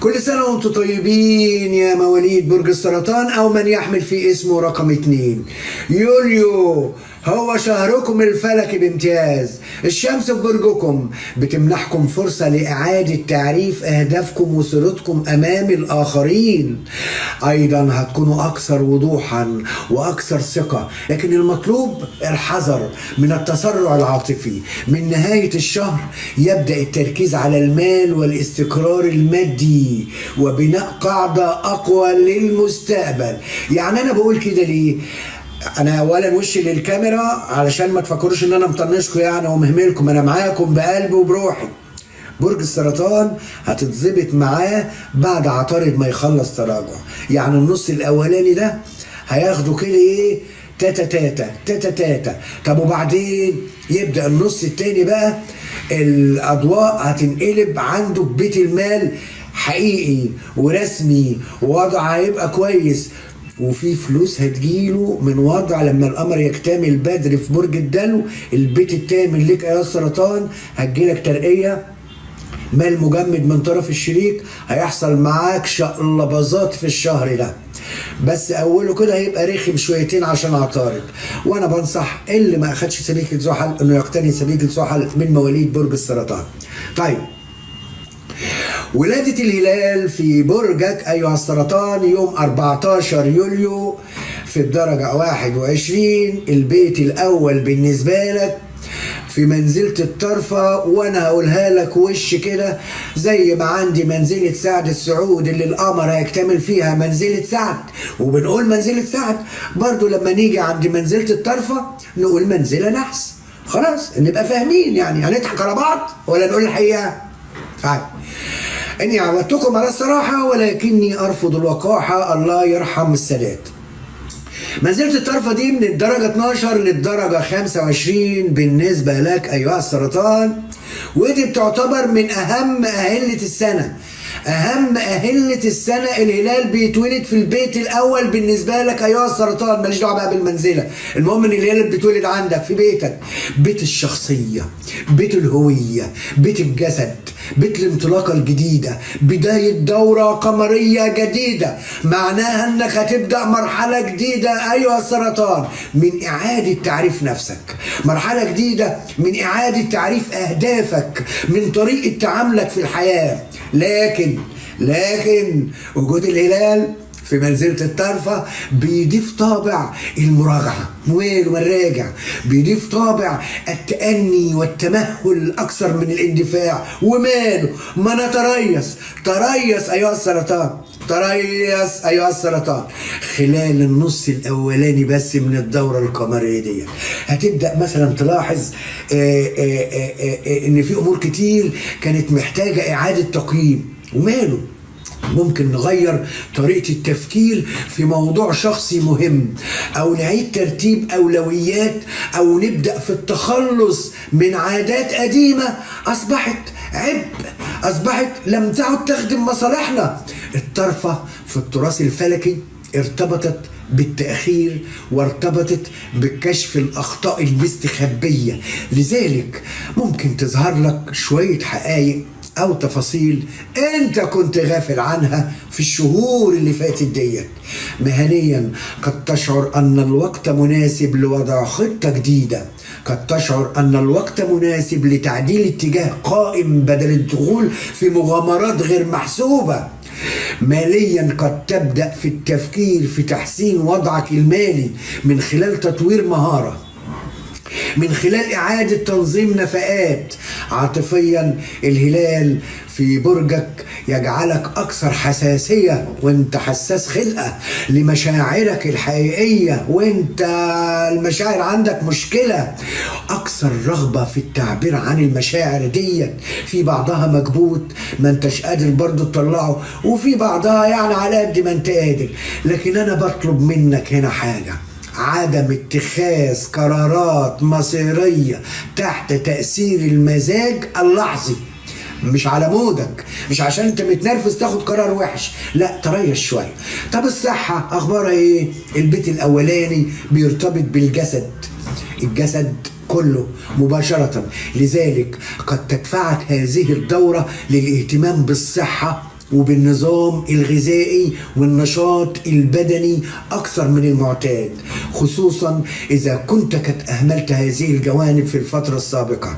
كل سنة وانتم طيبين يا مواليد برج السرطان أو من يحمل في اسمه رقم 2. يوليو هو شهركم الفلكي بامتياز. الشمس في برجكم بتمنحكم فرصة لإعادة تعريف أهدافكم وصورتكم أمام الآخرين. أيضا هتكونوا أكثر وضوحا وأكثر ثقة، لكن المطلوب الحذر من التسرع العاطفي. من نهاية الشهر يبدأ التركيز على المال والاستقرار المادي وبناء قاعدة أقوى للمستقبل. يعني أنا بقول كده ليه؟ انا اولا وشي للكاميرا علشان ما تفكروش ان انا مطنشكم يعني ومهملكم، انا معاكم بقلبي وبروحي. برج السرطان هتتظبط معاه بعد عطارد ما يخلص تراجع، يعني النص الاولاني ده هياخدوا كده ايه، تاتا تاتا تاتا تاتا. طب وبعدين يبدا النص التاني بقى الاضواء هتنقلب عنده ببيت المال حقيقي ورسمي، ووضع هيبقى كويس، وفي فلوس هتجيله من وضع لما القمر يكتمل بدر في برج الدلو، البيت التامن لك يا السرطان. هتجيلك ترقية، مال مجمد من طرف الشريك، هيحصل معاك شقلباظات في الشهر ده، بس اوله كده هيبقى رخم شويتين عشان عطارد. وانا بنصح اللي ما اخدش سبيكة زحل انه يقتني سبيكة زحل من مواليد برج السرطان. طيب، ولادة الهلال في برجك أيها السرطان يوم 14 يوليو في الدرجة 21، البيت الأول بالنسبة لك في منزلة الطرفة، وانا هقولها لك وش كده زي ما عندي منزلة سعد السعود اللي القمر هيكتمل فيها منزلة سعد، وبنقول منزلة سعد برضو لما نيجي عند منزلة الطرفة نقول منزلة نحس. خلاص نبقى فاهمين، يعني هنضحك على بعض ولا نقول الحقيقة؟ طيب، إني عودتكم على الصراحة ولكني أرفض الوقاحة، الله يرحم السادات. منزلة الطرفة دي من الدرجة 12 للدرجة 25 بالنسبة لك أيها السرطان، ودي بتعتبر من أهم أهلة السنة. أهم أهلة السنة الهلال بيتولد في البيت الأول بالنسبة لك أيها السرطان، ماليش دعوة بقى بالمنزلة، المهم إن الهلال بيتولد عندك في بيتك، بيت الشخصية، بيت الهوية، بيت الجسد، بيت الانطلاقة الجديدة، بداية دورة قمرية جديدة، معناها انك هتبدأ مرحلة جديدة ايها السرطان من اعادة تعريف نفسك، مرحلة جديدة من اعادة تعريف اهدافك، من طريقة تعاملك في الحياة. لكن وجود الهلال في منزلة الطرفة بيضيف طابع المراجعة، مويل ومراجع، بيضيف طابع التأني والتمهل أكثر من الاندفاع. وماله، ما تريث أيها السرطان، تريث أيها السرطان خلال النص الأولاني بس من الدورة القمرية دي. هتبدأ مثلا تلاحظ إن في أمور كتير كانت محتاجة إعادة تقييم، وماله ممكن نغير طريقة التفكير في موضوع شخصي مهم، أو نعيد ترتيب أولويات، أو نبدأ في التخلص من عادات قديمة أصبحت عبء، أصبحت لم تعد تخدم مصالحنا. الطرفة في التراث الفلكي ارتبطت بالتأخير وارتبطت بكشف الأخطاء المستخبية، لذلك ممكن تظهر لك شوية حقائق أو تفاصيل أنت كنت غافل عنها في الشهور اللي فاتت ديت. مهنيا قد تشعر أن الوقت مناسب لوضع خطة جديدة، قد تشعر أن الوقت مناسب لتعديل اتجاه قائم بدل الدخول في مغامرات غير محسوبة. ماليا قد تبدأ في التفكير في تحسين وضعك المالي من خلال تطوير مهارة، من خلال إعادة تنظيم نفقات. عاطفيا الهلال في برجك يجعلك أكثر حساسية، وانت حساس خلقة لمشاعرك الحقيقية، وانت المشاعر عندك مشكلة، أكثر رغبة في التعبير عن المشاعر دي. في بعضها مكبوت ما انتش قادر برضو تطلعه، وفي بعضها يعني على قد ما انت قادر. لكن أنا بطلب منك هنا حاجة، عدم اتخاذ قرارات مصيرية تحت تأثير المزاج اللحظي، مش على مودك، مش عشان انت متنرفز تاخد قرار وحش، لا تريش شوية. طب الصحة اخبارها ايه؟ البيت الاولاني بيرتبط بالجسد، الجسد كله مباشرة، لذلك قد تدفعك هذه الدورة للاهتمام بالصحة وبالنظام الغذائي والنشاط البدني أكثر من المعتاد، خصوصا إذا كنت قد أهملت هذه الجوانب في الفترة السابقة.